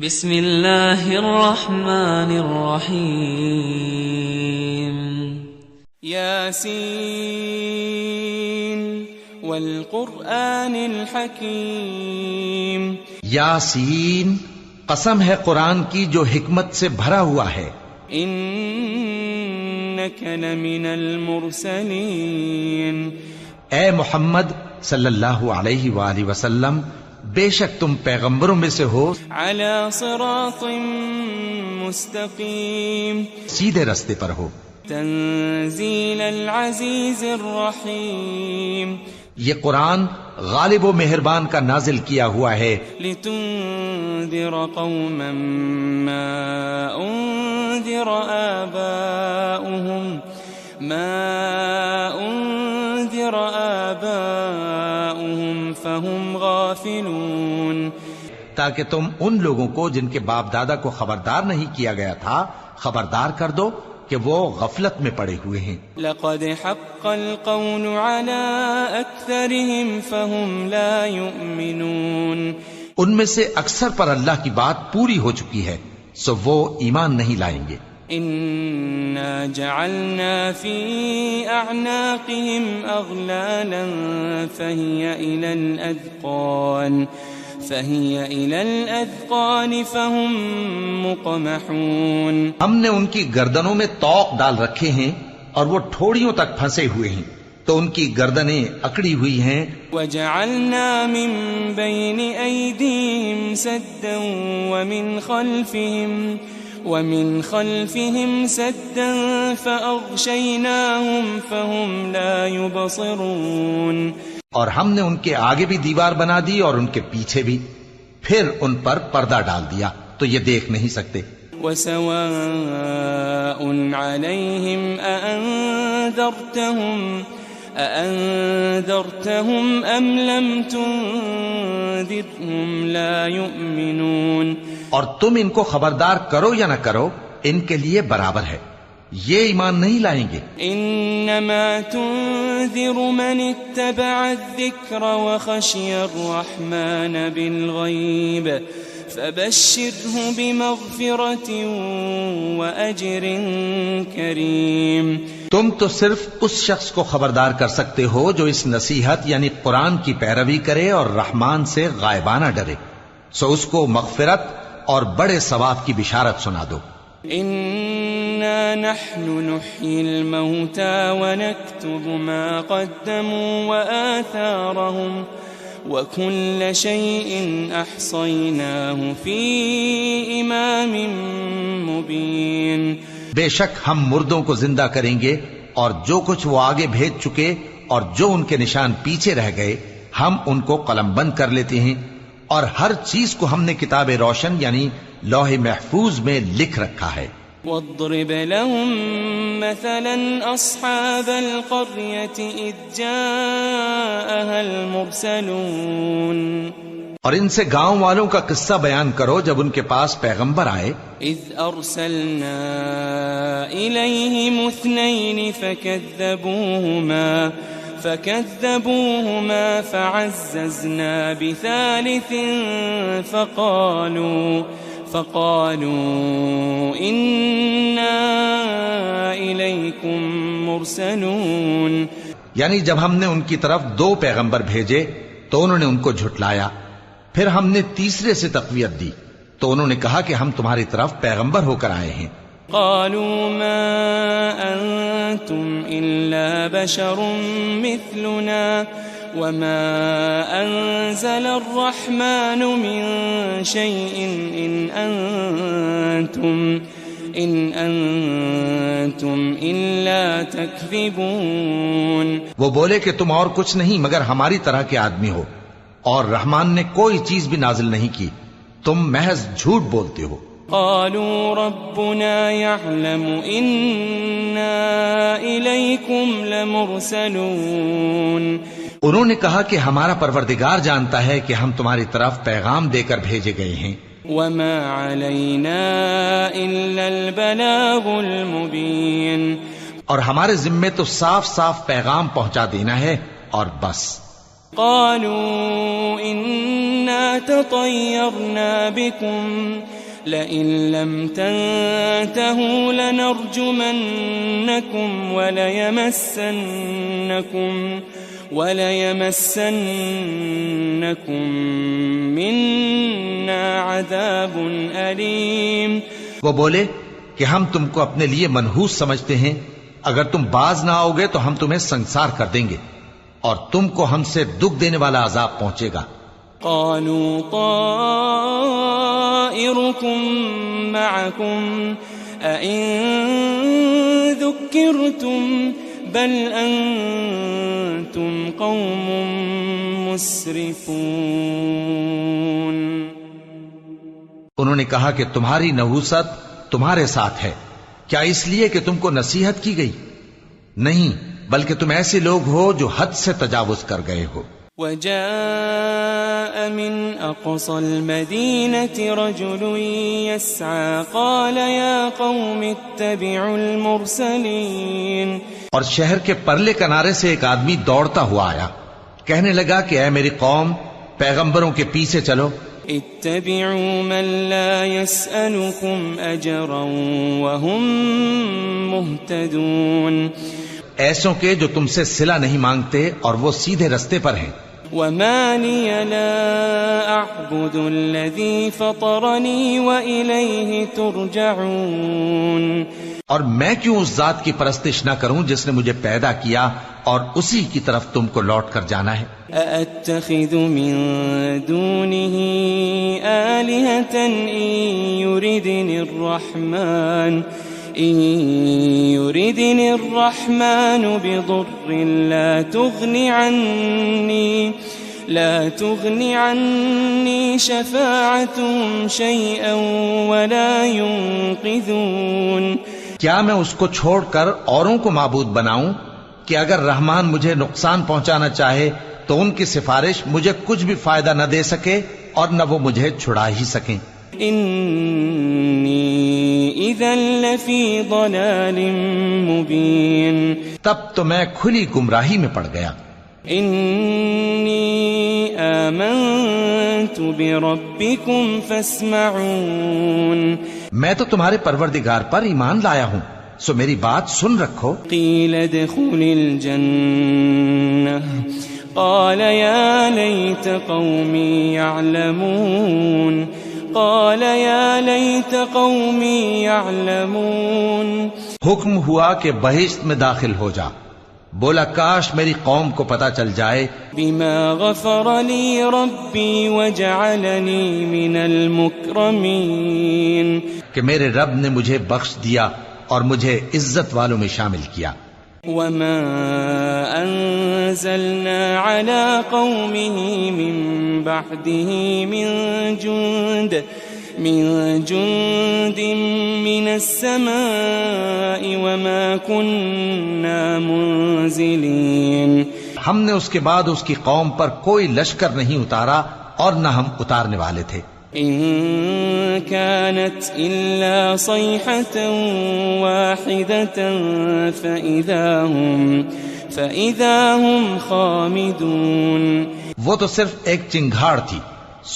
بسم اللہ الرحمن الرحیم یاسین والقرآن الحکیم یاسین، قسم ہے قرآن کی جو حکمت سے بھرا ہوا ہے. انک لمن المرسلین، اے محمد صلی اللہ علیہ وآلہ وسلم، بے شک تم پیغمبروں میں سے ہو، علی صراط مستقیم، سیدھے رستے پر ہو. تنزیل العزیز الرحیم، یہ قرآن غالب و مہربان کا نازل کیا ہوا ہے، لتنذر قوما ما انذر آباؤهم فهم غافلون، تاکہ تم ان لوگوں کو جن کے باپ دادا کو خبردار نہیں کیا گیا تھا خبردار کر دو کہ وہ غفلت میں پڑے ہوئے ہیں. لقد حق القول على اکثرهم فهم لا يؤمنون، ان میں سے اکثر پر اللہ کی بات پوری ہو چکی ہے سو وہ ایمان نہیں لائیں گے. انا جعلنا في اعناقهم اغلالا فهي الى الاذقان فهم مقمحون، ہم نے ان کی گردنوں میں طوق ڈال رکھے ہیں اور وہ ٹھوڑیوں تک پھنسے ہوئے ہیں تو ان کی گردنیں اکڑی ہوئی ہیں. وجعلنا من بين ايديهم سدا ومن خلفهم سدا فأغشيناهم فهم لا يبصرون، اور ہم نے ان کے آگے بھی دیوار بنا دی اور ان کے پیچھے بھی، پھر ان پر پردہ ڈال دیا تو یہ دیکھ نہیں سکتے. وسواء عليهم أأنذرتهم أم لم تنذرهم لا يؤمنون، اور تم ان کو خبردار کرو یا نہ کرو ان کے لیے برابر ہے، یہ ایمان نہیں لائیں گے. انما تنذر من اتبع الذکر وخشی الرحمن بالغیب فبشره بمغفرة وأجر کریم، تم تو صرف اس شخص کو خبردار کر سکتے ہو جو اس نصیحت یعنی قرآن کی پیروی کرے اور رحمان سے غائبانہ ڈرے، سو اس کو مغفرت اور بڑے ثواب کی بشارت سنا دو. انا نحن نحيي الموتى ونكتب ما قدموا وآثارهم وكل شيء احصيناه في امام مبين، بے شک ہم مردوں کو زندہ کریں گے اور جو کچھ وہ آگے بھیج چکے اور جو ان کے نشان پیچھے رہ گئے ہم ان کو قلم بند کر لیتے ہیں، اور ہر چیز کو ہم نے کتاب روشن یعنی لوح محفوظ میں لکھ رکھا ہے. واضرب لهم مثلا اصحاب القرية اذ جاءها المرسلون، اور ان سے گاؤں والوں کا قصہ بیان کرو جب ان کے پاس پیغمبر آئے. اذ ارسلنا اليهم اثنين فكذبوهما فعززنا بثالث فقالوا إنا إليكم مرسلون، یعنی جب ہم نے ان کی طرف دو پیغمبر بھیجے تو انہوں نے ان کو جھٹلایا، پھر ہم نے تیسرے سے تقویت دی تو انہوں نے کہا کہ ہم تمہاری طرف پیغمبر ہو کر آئے ہیں. قالوا ما أنتم إلا بشر مثلنا وما أنزل الرحمن من شيء إن أنتم إلا تكذبون، وہ بولے کہ تم اور کچھ نہیں مگر ہماری طرح کے آدمی ہو اور رحمان نے کوئی چیز بھی نازل نہیں کی، تم محض جھوٹ بولتے ہو. قالوا ربنا يعلم إنا إليكم لمرسلون، انہوں نے کہا کہ ہمارا پروردگار جانتا ہے کہ ہم تمہاری طرف پیغام دے کر بھیجے گئے ہیں. وما علينا إلا البلاغ المبين، اور ہمارے ذمے تو صاف صاف پیغام پہنچا دینا ہے اور بس. قالوا إنا تطيرنا بكم لئن لم تنتهوا لنرجمنكم وليمسنكم منا عذاب أليم. وہ بولے کہ ہم تم کو اپنے لیے منحوس سمجھتے ہیں، اگر تم باز نہ آؤ گے تو ہم تمہیں سنسار کر دیں گے اور تم کو ہم سے دکھ دینے والا عذاب پہنچے گا. قالوا طائركم معكم أئن ذكرتم بل أنتم قوم مسرفون. انہوں نے کہا کہ تمہاری نحوست تمہارے ساتھ ہے، کیا اس لیے کہ تم کو نصیحت کی گئی؟ نہیں، بلکہ تم ایسے لوگ ہو جو حد سے تجاوز کر گئے ہو. وجاء من أقصى المدينة رجل يسعى قال يا قوم اتبعوا المرسلين. اور شہر کے پرلے کنارے سے ایک آدمی دوڑتا ہوا آیا، کہنے لگا کہ اے میری قوم، پیغمبروں کے پیچھے چلو. اتبعوا من لا يسألكم أجرا وهم مهتدون. ایسوں کے جو تم سے صلہ نہیں مانگتے اور وہ سیدھے رستے پر ہیں. وما لي لا أعبد الذي فطرني وإليه ترجعون. اور میں کیوں اس ذات کی پرستش نہ کروں جس نے مجھے پیدا کیا اور اسی کی طرف تم کو لوٹ کر جانا ہے. أأتخذ من دونه آلهة إن يردني الرحمن بضر لا تغني عني شفاعتهم شيئا ولا ينقذون. کیا میں اس کو چھوڑ کر اوروں کو معبود بناؤں کہ اگر رحمان مجھے نقصان پہنچانا چاہے تو ان کی سفارش مجھے کچھ بھی فائدہ نہ دے سکے اور نہ وہ مجھے چھڑا ہی سکیں. انی اذا لفی ضلال مبین. تب تو میں کھلی گمراہی میں پڑ گیا. انی آمنت بربکم فاسمعون. میں تو تمہارے پروردگار پر ایمان لایا ہوں، سو میری بات سن رکھو. قیل ادخل الجنہ قال یا لیت قومی یعلمون. قال یا لیت قومی یعلمون. حکم ہوا کہ بہشت میں داخل ہو جا. بولا کاش میری قوم کو پتا چل جائے. بما غفر لی ربی وجعلنی من المکرمین. کہ میرے رب نے مجھے بخش دیا اور مجھے عزت والوں میں شامل کیا. وما انزلنا على قومه من بعده من جند من السماء وما كنا منزلين. ہم نے اس کے بعد اس کی قوم پر کوئی لشکر نہیں اتارا اور نہ ہم اتارنے والے تھے. إن كانت إلا صيحة واحدة فإذا هم خامدون. وہ تو صرف ایک چنگھاڑ تھی،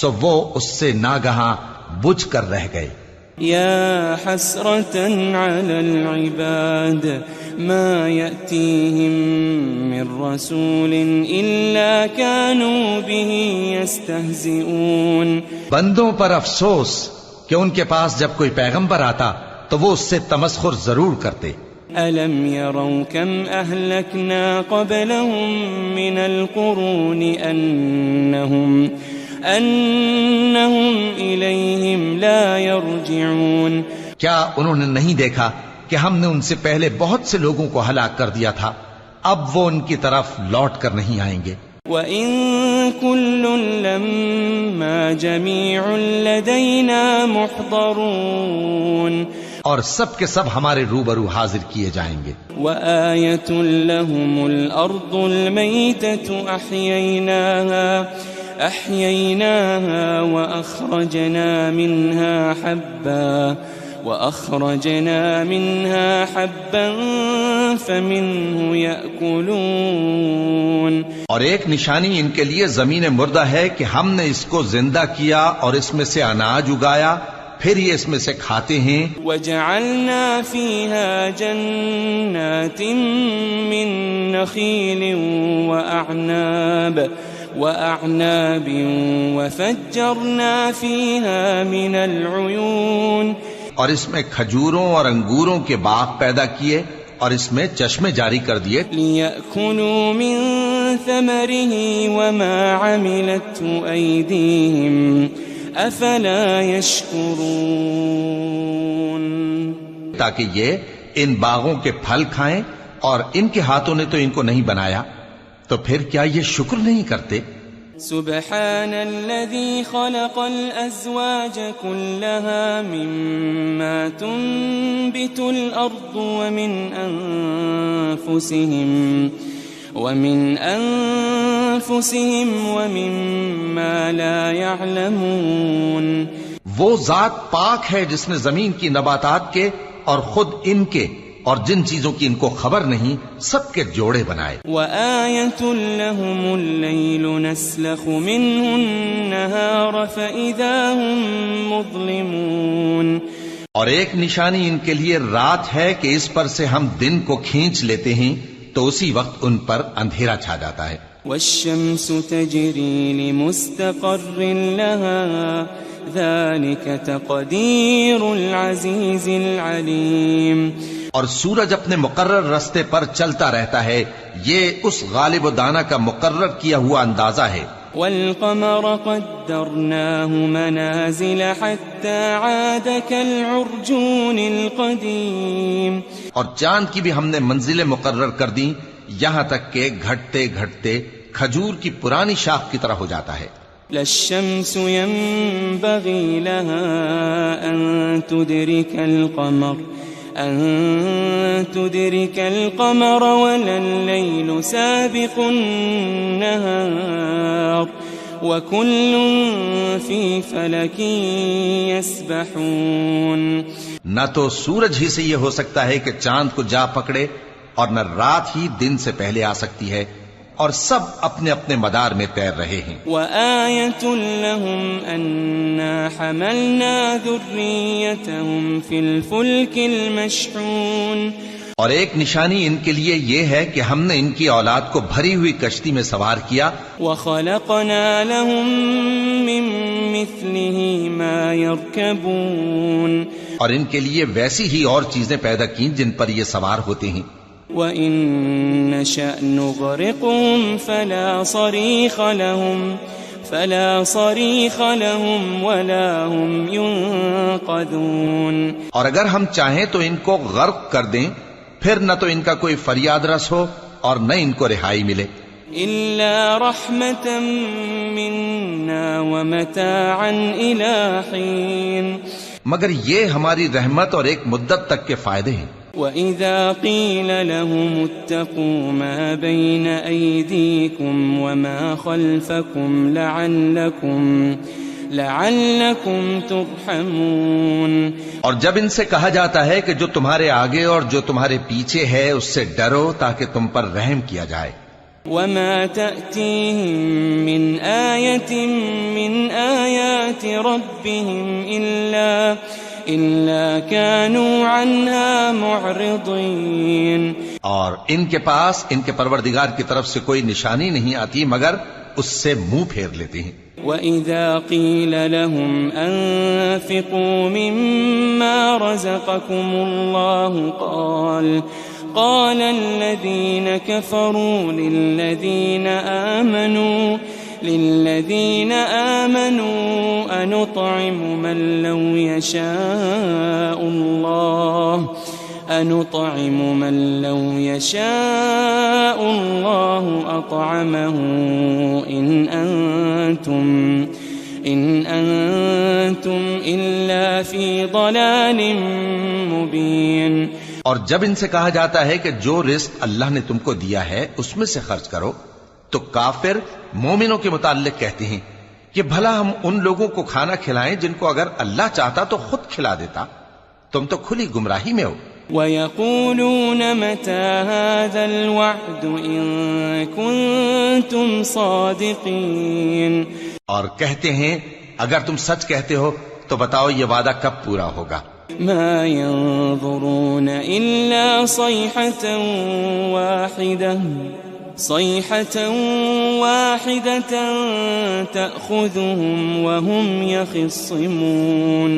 سو وہ اس سے ناگہاں بجھ کر رہ گئے. يا حسرة على العباد ما يأتيهم من رسول إلا كانوا به يستهزئون. بندوں پر افسوس کہ ان کے پاس جب کوئی پیغمبر آتا تو وہ اس سے تمسخر ضرور کرتے. ألم يروا كم أهلكنا قبلهم من القرون أنهم إليهم لا يرجعون. کیا انہوں نے نہیں دیکھا کہ ہم نے ان سے پہلے بہت سے لوگوں کو ہلاک کر دیا تھا، اب وہ ان کی طرف لوٹ کر نہیں آئیں گے. وَإِن كُلٌّ لَمَّا جَمِيعٌ لَدَيْنَا مُحْضَرُونَ. اور سب کے سب ہمارے روبرو حاضر کیے جائیں گے. وَآيَةٌ لَهُمُ الْأَرْضُ الْمَيْتَةُ أَحْيَيْنَاهَا وَأَخْرَجْنَا مِنْهَا حَبًّا وأخرجنا منها حبا فمنه يأكلون. اور ایک نشانی ان کے لیے زمین مردہ ہے کہ ہم نے اس کو زندہ کیا اور اس میں سے اناج اگایا، پھر یہ اس میں سے کھاتے ہیں. وجعلنا فيها جنات من نخيل وأعناب وفجرنا فيها من العيون. اور اس میں کھجوروں اور انگوروں کے باغ پیدا کیے اور اس میں چشمے جاری کر دیے. لِيَأْكُلُوا مِن ثَمَرِهِ وَمَا عَمِلَتْهُ أَيْدِيهِمْ أَفَلَا يَشْكُرُونَ. تاکہ یہ ان باغوں کے پھل کھائیں، اور ان کے ہاتھوں نے تو ان کو نہیں بنایا، تو پھر کیا یہ شکر نہیں کرتے؟ سبحان الذي خلق الأزواج كلها مما تنبت الأرض ومن أنفسهم ومما لا يعلمون. وہ ذات پاک ہے جس نے زمین کی نباتات کے اور خود ان کے اور جن چیزوں کی ان کو خبر نہیں سب کے جوڑے بنائے. وَآيَةٌ لَهُمُ اللَّيْلُ نَسْلَخُ مِنْهُ النَّهَارَ فَإِذَا هُمْ مُظْلِمُونَ. اور ایک نشانی ان کے لیے رات ہے کہ اس پر سے ہم دن کو کھینچ لیتے ہیں تو اسی وقت ان پر اندھیرا چھا جاتا ہے. وَالشَّمْسُ تَجْرِي لِمُسْتَقَرٍّ لَهَا ذَلِكَ تَقْدِيرُ الْعَزِيزِ الْعَلِيمِ. اور سورج اپنے مقرر رستے پر چلتا رہتا ہے، یہ اس غالب و دانا کا مقرر کیا ہوا اندازہ ہے. والقمر قدرناه منازل حتى عاد كالعرجون القديم. اور چاند کی بھی ہم نے منزلیں مقرر کر دیں یہاں تک کہ گھٹتے گھٹتے کھجور کی پرانی شاخ کی طرح ہو جاتا ہے. لا الشمس ينبغي لها أن تدرك القمر ولا الليل سابق النهار وكل في فلك يسبحون. نہ تو سورج ہی سے یہ ہو سکتا ہے کہ چاند کو جا پکڑے، اور نہ رات ہی دن سے پہلے آ سکتی ہے، اور سب اپنے اپنے مدار میں تیر رہے ہیں. وَآيَةٌ لَهُمْ أَنَّا حَمَلْنَا ذُرِّيَّتَهُمْ فِي الْفُلْكِ الْمَشْحُونِ. اور ایک نشانی ان کے لیے یہ ہے کہ ہم نے ان کی اولاد کو بھری ہوئی کشتی میں سوار کیا. وَخَلَقْنَا لَهُم مِّن مِّثْلِهِ مَا يَرْكَبُونَ. اور ان کے لیے ویسی ہی اور چیزیں پیدا کی جن پر یہ سوار ہوتے ہیں. وَإِن نَّشَأْ نُغْرِقْهُمْ فَلَا صَرِيخَ لَهُمْ وَلَا هُمْ يُنقَذُونَ. اور اگر ہم چاہیں تو ان کو غرق کر دیں، پھر نہ تو ان کا کوئی فریاد رس ہو اور نہ ان کو رہائی ملے. إِلَّا رَحْمَةً مِّنَّا وَمَتَاعًا إِلَىٰ حِينٍ. مگر یہ ہماری رحمت اور ایک مدت تک کے فائدے ہیں. وَإِذَا قِيلَ لَهُمُ اتَّقُوا مَا بَيْنَ أَيْدِيكُمْ وَمَا خَلْفَكُمْ لَعَلَّكُمْ تُرْحَمُونَ. اور جب ان سے کہا جاتا ہے کہ جو تمہارے آگے اور جو تمہارے پیچھے ہے اس سے ڈرو تاکہ تم پر رحم کیا جائے. وَمَا تَأْتِيهِم مِّنْ آيَةٍ مِّنْ آيَاتِ رَبِّهِمْ إِلَّا كَانُوا عَنْهَا مُعْرِضِينَ. اور ان کے پاس ان کے پروردگار کی طرف سے کوئی نشانی نہیں آتی مگر اس سے منہ پھیر لیتے ہیں. وَإِذَا قِيلَ لَهُمْ أَنفِقُوا مِمَّا رَزَقَكُمُ اللَّهُ قال الذين كفروا للذين آمنوا أنطعم من لو يشاء الله أطعمه إن أنتم إلا في ضلال مبين. اور جب ان سے کہا جاتا ہے کہ جو رزق اللہ نے تم کو دیا ہے اس میں سے خرچ کرو، تو کافر مومنوں کے متعلق کہتے ہیں کہ بھلا ہم ان لوگوں کو کھانا کھلائیں جن کو اگر اللہ چاہتا تو خود کھلا دیتا. تم تو کھلی گمراہی میں ہو. وَيَقُولُونَ مَتَى هَذَا الْوَعْدُ إِن كُنتُمْ صَادِقِينَ. اور کہتے ہیں اگر تم سچ کہتے ہو تو بتاؤ یہ وعدہ کب پورا ہوگا. مَا يَنظُرُونَ إِلَّا صَيْحَةً وَاحِدَةً تَأْخُذُهُمْ وَهُمْ يَخِصِّمُونَ.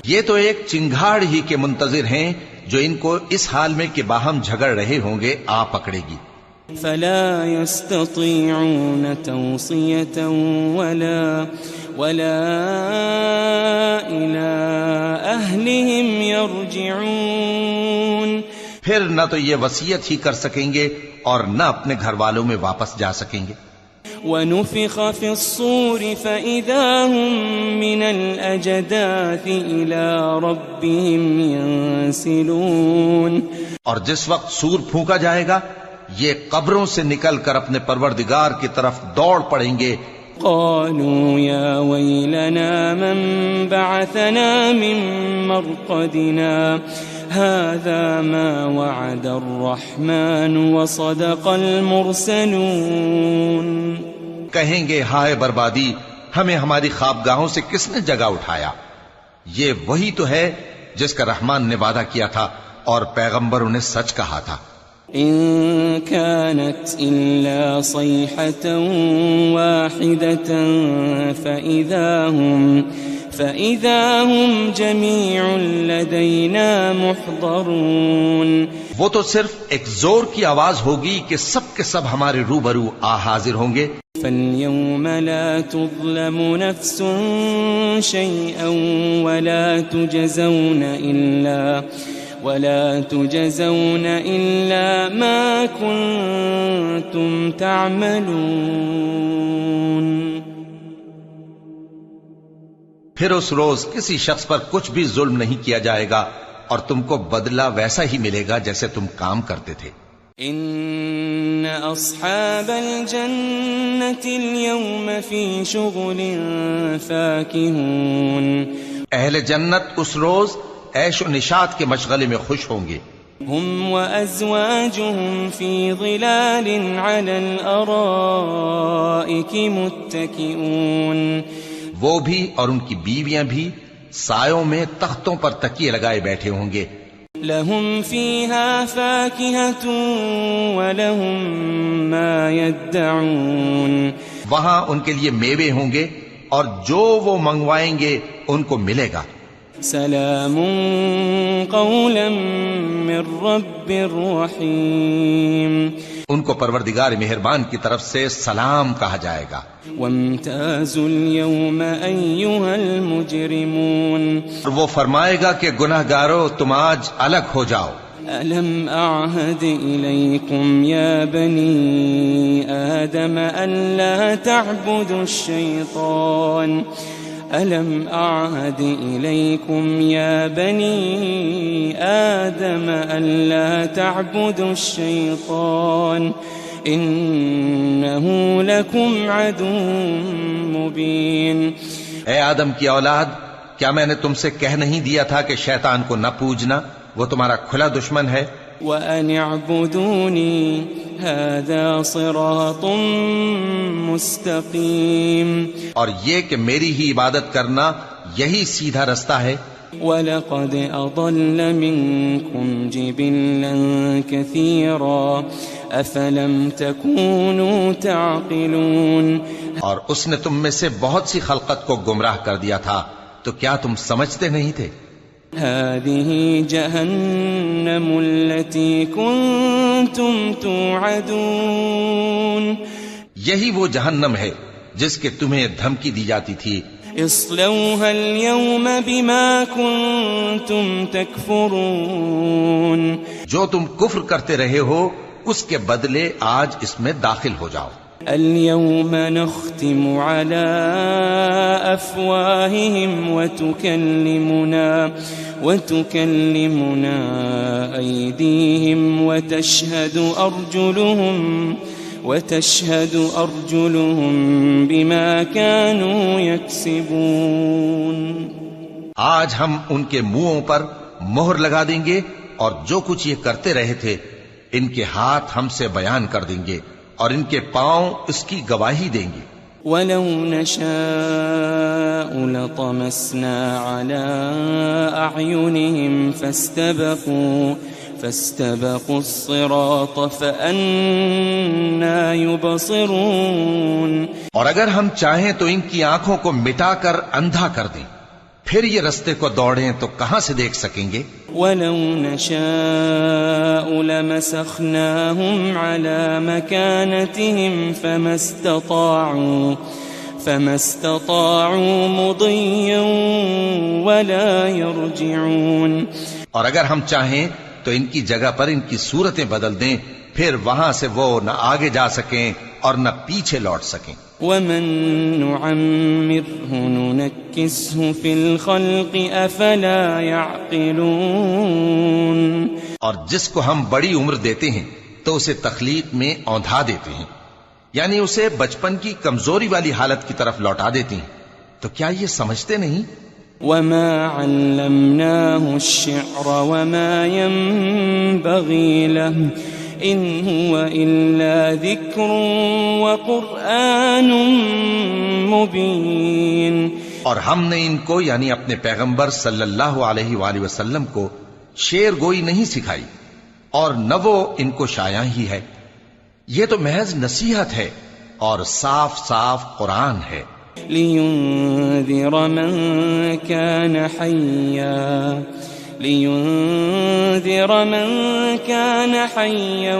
یہ تو ایک چنگھاڑ ہی کے منتظر ہیں جو ان کو اس حال میں کہ باہم جھگڑ رہے ہوں گے آ پکڑے گی. فلا يستطيعون توصية ولا إلى أهلهم يرجعون. پھر نہ تو یہ وصیت ہی کر سکیں گے اور نہ اپنے گھر والوں میں واپس جا سکیں گے. ونفخ في الصور فإذا هم من الأجداث إلى ربهم ينسلون. اور جس وقت سور پھونکا جائے گا یہ قبروں سے نکل کر اپنے پروردگار کی طرف دوڑ پڑیں گے. قالوا يا ويلنا من بعثنا من مرقدنا هذا ما وعد الرحمن وصدق المرسلون. کہیں گے ہائے بربادی، ہمیں ہماری خوابگاہوں سے کس نے جگہ اٹھایا. یہ وہی تو ہے جس کا رحمان نے وعدہ کیا تھا اور پیغمبروں نے سچ کہا تھا. إن كانت إلا صيحة واحدة فإذا هم جميع لدينا محضرون. وہ تو صرف ایک زور کی آواز ہوگی کہ سب کے سب ہمارے روبرو حاضر ہوں گے. فاليوم لا تظلم نفس شيئا ولا تجزون إلا ما كنتم تعملون. پھر اس روز کسی شخص پر کچھ بھی ظلم نہیں کیا جائے گا اور تم کو بدلہ ویسا ہی ملے گا جیسے تم کام کرتے تھے. ان اصحاب الجنة اليوم في شغل فاكهون. اہل جنت اس روز عیش و نشاط کے مشغلے میں خوش ہوں گے. هم وازواجهم في ظلال على الارائك متكئون. وہ بھی اور ان کی بیویاں بھی سایوں میں تختوں پر تکیے لگائے بیٹھے ہوں گے. لهم فيها فاكهة ولهم ما يدعون. وہاں ان کے لیے میوے ہوں گے اور جو وہ منگوائیں گے ان کو ملے گا. سلام قولا من رب رحیم. ان کو پروردگار مہربان کی طرف سے سلام کہا جائے گا. وامتازوا اليوم ایھا المجرمون. اور وہ فرمائے گا کہ گناہگارو تم آج الگ ہو جاؤ. ألم أعهد إليكم يا بني آدم ألا تعبدوا الشيطان ألم أعهد إليكم يا بني آدم ألا تعبدوا الشيطان إنه لكم عدو مبين. اے آدم کی اولاد، کیا میں نے تم سے کہہ نہیں دیا تھا کہ شیطان کو نہ پوجنا، وہ تمہارا کھلا دشمن ہے. وَأَنِ اعْبُدُونِي هَذَا صِرَاطٌ مُسْتَقِيمٌ. اور یہ کہ میری ہی عبادت کرنا یہی سیدھا رستہ ہے. وَلَقَدْ أَضَلَّ مِنكُمْ جِبِلًّا كَثِيرًا أَفَلَمْ تَكُونُوا تَعْقِلُونَ. اور اس نے تم میں سے بہت سی خلقت کو گمراہ کر دیا تھا، تو کیا تم سمجھتے نہیں تھے؟ هذه جهنم التي كنتم توعدون. یہی وہ جہنم ہے جس کے تمہیں دھمکی دی جاتی تھی. اصلوها اليوم بما كنتم تكفرون. جو تم کفر کرتے رہے ہو اس کے بدلے آج اس میں داخل ہو جاؤ. اليوم نختم على أفواههم وتكلمنا أيديهم وتشهد أرجلهم بما كانوا يكسبون. آج ہم ان کے منہوں پر مہر لگا دیں گے اور جو کچھ یہ کرتے رہے تھے ان کے ہاتھ ہم سے بیان کر دیں گے اور ان کے پاؤں اس کی گواہی دیں گے. وَلَوْ نَشَاءُ لَطَمَسْنَا عَلَىٰ أَعْيُنِهِمْ فَاسْتَبَقُوا الصِّرَاطَ فَأَنَّىٰ يُبْصِرُونَ. اور اگر ہم چاہیں تو ان کی آنکھوں کو مٹا کر اندھا کر دیں، پھر یہ رستے کو دوڑیں تو کہاں سے دیکھ سکیں گے؟ وَلَوْ نَشَاءُ لَمَسَخْنَاهُمْ عَلَىٰ مَكَانَتِهِمْ فَمَا اسْتَطَاعُوا مُضِيًّا وَلَا يَرْجِعُونَ. اور اگر ہم چاہیں تو ان کی جگہ پر ان کی صورتیں بدل دیں، پھر وہاں سے وہ نہ آگے جا سکیں اور نہ پیچھے لوٹ سکیں. وَمَن نُّعَمِّرْهُ نُنَكِّسْهُ فِي الْخَلْقِ أَفَلَا يَعْقِلُونَ. اور جس کو ہم بڑی عمر دیتے ہیں تو اسے تخلیق میں اوندھا دیتے ہیں، یعنی اسے بچپن کی کمزوری والی حالت کی طرف لوٹا دیتے ہیں. تو کیا یہ سمجھتے نہیں؟ وَمَا عَلَّمْنَاهُ الشِّعْرَ وَمَا يَنبَغِي لَهُ إِنْ هُوَ إِلَّا ذِكْرٌ وَقُرْآنٌ مُبِينٌ. اور ہم نے ان کو یعنی اپنے پیغمبر صلی اللہ علیہ وآلہ وسلم کو شعر گوئی نہیں سکھائی اور نہ وہ ان کو شایع ہی ہے، یہ تو محض نصیحت ہے اور صاف صاف قرآن ہے. لِيُنذِرَ مَن كَانَ حَيًّا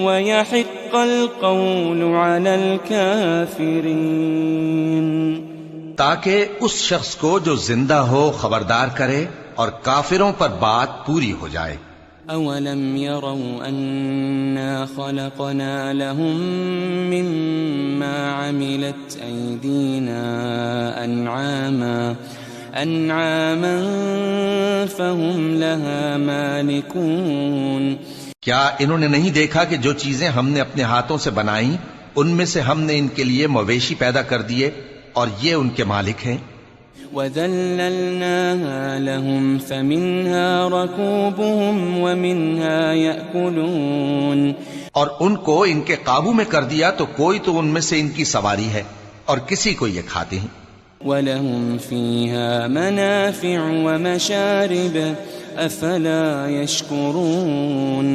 وَيَحِقَّ الْقَوْلُ عَلَى الْكَافِرِينَ. تاکہ اس شخص کو جو زندہ ہو خبردار کرے اور کافروں پر بات پوری ہو جائے. أَوَلَمْ يَرَوْا أَنَّا خَلَقْنَا لَهُم مِّمَّا عَمِلَتْ أَيْدِينَا أَنْعَامًا فَهُمْ لَهَا مَالِكُونَ. کیا انہوں نے نہیں دیکھا کہ جو چیزیں ہم نے اپنے ہاتھوں سے بنائیں ان میں سے ہم نے ان کے لیے مویشی پیدا کر دیے اور یہ ان کے مالک ہیں. وَذَلَّلْنَاهَا لَهُمْ فَمِنْهَا رَكُوبُهُمْ وَمِنْهَا يَأْكُلُونَ. اور ان کو ان کے قابو میں کر دیا تو کوئی تو ان میں سے ان کی سواری ہے اور کسی کو یہ کھاتے ہیں. وَلَهُمْ فِيهَا مَنَافِعُ وَمَشَارِبُ أَفَلَا يَشْكُرُونَ.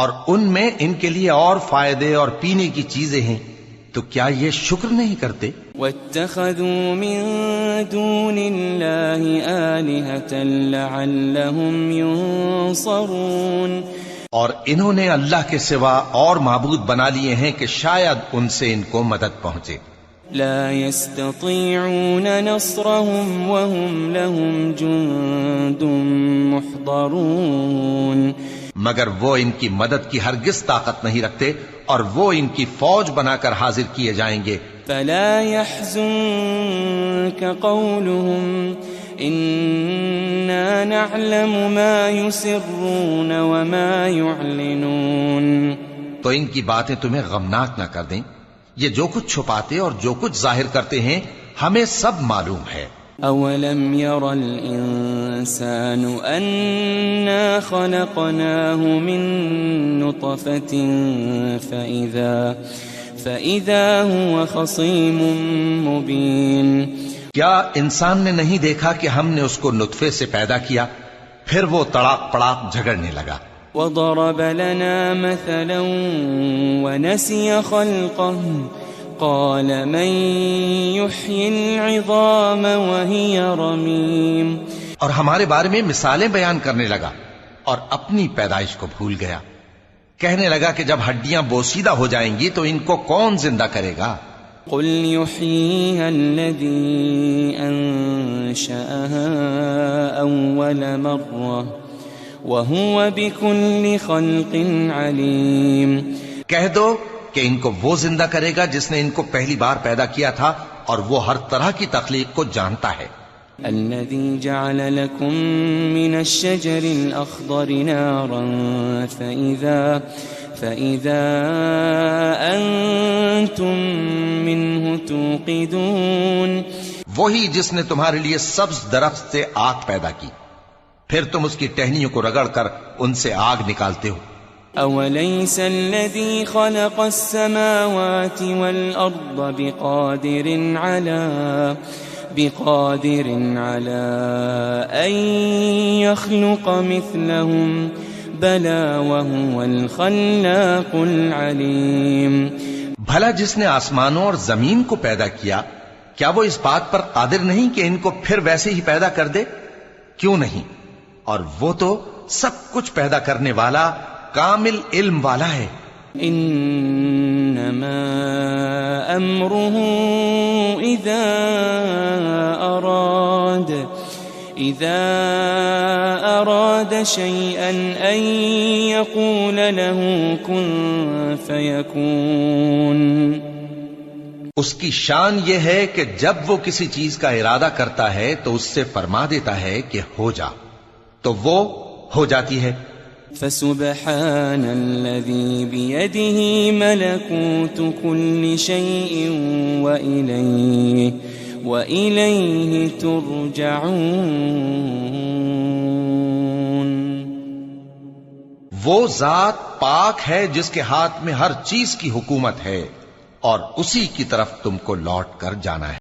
اور ان میں ان کے لیے اور فائدے اور پینے کی چیزیں ہیں، تو کیا یہ شکر نہیں کرتے؟ وَاتَّخَذُوا مِن دُونِ اللَّهِ آلِهَةً لَعَلَّهُمْ يُنصَرُونَ. اور انہوں نے اللہ کے سوا اور معبود بنا لیے ہیں کہ شاید ان سے ان کو مدد پہنچے. لا يستطيعون نصرهم وهم لهم جند محضرون. مگر وہ ان کی مدد کی ہرگز طاقت نہیں رکھتے اور وہ ان کی فوج بنا کر حاضر کیے جائیں گے. فلا يحزنك قولهم إنا نعلم ما يسرون وما يعلنون. تو ان کی باتیں تمہیں غمناک نہ کر دیں، یہ جو کچھ چھپاتے اور جو کچھ ظاہر کرتے ہیں ہمیں سب معلوم ہے. أولم ير الإنسان أنا خلقناه من نطفة فإذا هو خصيم مبين. کیا انسان نے نہیں دیکھا کہ ہم نے اس کو نطفے سے پیدا کیا پھر وہ تڑاک پڑاک جھگڑنے لگا. وضرب لنا مثلا ونسي خلقه قال من يحيي العظام وهي رميم. اور ہمارے بارے میں مثالیں بیان کرنے لگا اور اپنی پیدائش کو بھول گیا. کہنے لگا کہ جب ہڈیاں بوسیدہ ہو جائیں گی تو ان کو کون زندہ کرے گا؟ قل يحييها الذي أنشأها أول مرة وهو بكل خلق عليم. کہہ دو کہ ان کو وہ زندہ کرے گا جس نے ان کو پہلی بار پیدا کیا تھا اور وہ ہر طرح کی تخلیق کو جانتا ہے. الذي جعل لكم من الشجر الأخضر نارا فإذا أنتم منه توقدون. وہی جس نے تمہارے لیے سبز درخت سے آگ پیدا کی پھر تم اس کی ٹہنیوں کو رگڑ کر ان سے آگ نکالتے ہو. أوليس الذي خلق السماوات والأرض بقادر على أن يخلق مثلهم بلى وهو الخلاق العليم. بھلا جس نے آسمانوں اور زمین کو پیدا کیا کیا وہ اس بات پر قادر نہیں کہ ان کو پھر ویسے ہی پیدا کر دے؟ کیوں نہیں؟ اور وہ تو سب کچھ پیدا کرنے والا کامل علم والا ہے. انما امره اذا اراد شيئا ان يقول له كن فيكون. اس کی شان یہ ہے کہ جب وہ کسی چیز کا ارادہ کرتا ہے تو اس سے فرما دیتا ہے کہ ہو جا، تو وہ ہو جاتی ہے. فسبحان الذي بيده ملكوت كل شيء وإليه ترجعون. وہ ذات پاک ہے جس کے ہاتھ میں ہر چیز کی حکومت ہے اور اسی کی طرف تم کو لوٹ کر جانا ہے.